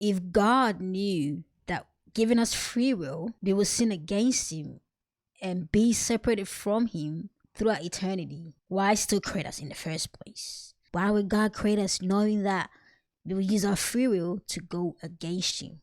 If God knew that giving us free will, we will sin against Him and be separated from Him throughout eternity, why still create us in the first place? Why would God create us knowing that we will use our free will to go against Him?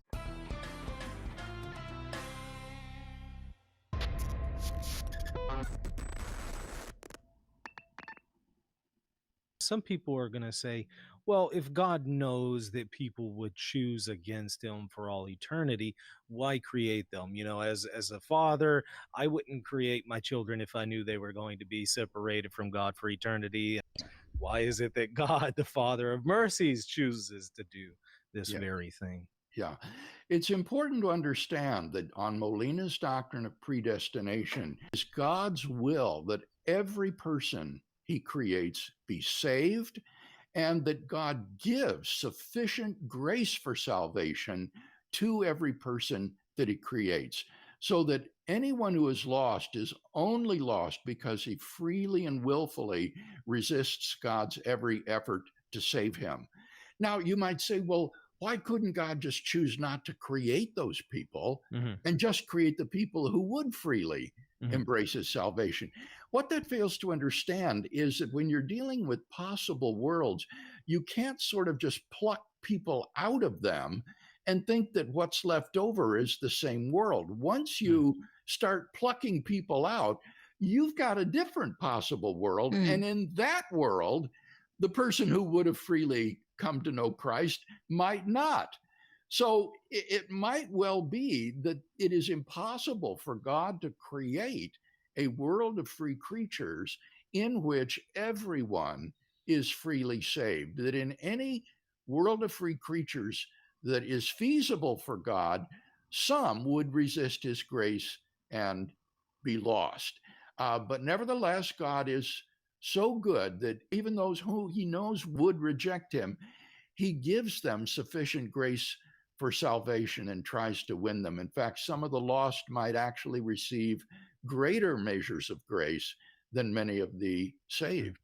Some people are going to say, well, if God knows that people would choose against him for all eternity, why create them? As a father, I wouldn't create my children if I knew they were going to be separated from God for eternity. Why is it that God, the Father of mercies, chooses to do this Yeah. very thing? Yeah. It's important to understand that on Molina's doctrine of predestination, it's God's will that every person he creates be saved, and that God gives sufficient grace for salvation to every person that he creates, so that anyone who is lost is only lost because he freely and willfully resists God's every effort to save him. Now, you might say, well, why couldn't God just choose not to create those people Hmm. and just create the people who would freely Hmm. embrace his salvation? What that fails to understand is that when you're dealing with possible worlds, you can't sort of just pluck people out of them and think that what's left over is the same world. Once you start plucking people out, you've got a different possible world. And in that world, the person who would have freely come to know Christ might not. So it might well be that it is impossible for God to create a world of free creatures in which everyone is freely saved. That in any world of free creatures that is feasible for God, some would resist his grace and be lost. But nevertheless, God is so good that even those who he knows would reject him, he gives them sufficient grace for salvation and tries to win them. In fact, some of the lost might actually receive greater measures of grace than many of the saved.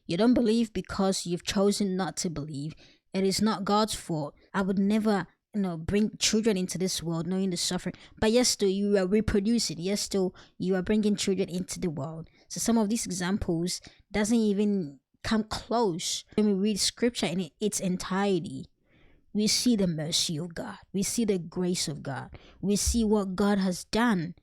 You don't believe because you've chosen not to believe. It is not God's fault. I would never, bring children into this world knowing the suffering. But yes, still you are reproducing. Yes, still you are bringing children into the world. So some of these examples doesn't even come close. When we read scripture in its entirety, we see the mercy of God. We see the grace of God. We see what God has done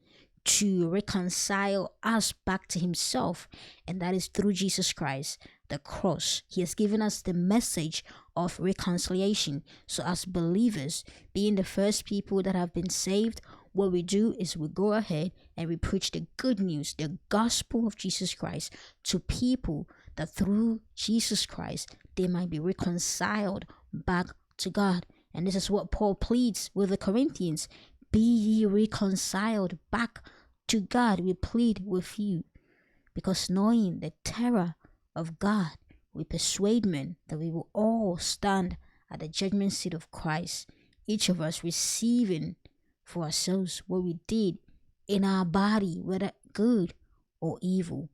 to reconcile us back to himself, and that is through Jesus Christ, the cross. He has given us the message of reconciliation. So as believers, being the first people that have been saved, what we do is we go ahead and we preach the good news, the gospel of Jesus Christ, to people, that through Jesus Christ they might be reconciled back to God. And this is what Paul pleads with the Corinthians: be ye reconciled back to God. We plead with you, because knowing the terror of God, we persuade men that we will all stand at the judgment seat of Christ, each of us receiving for ourselves what we did in our body, whether good or evil.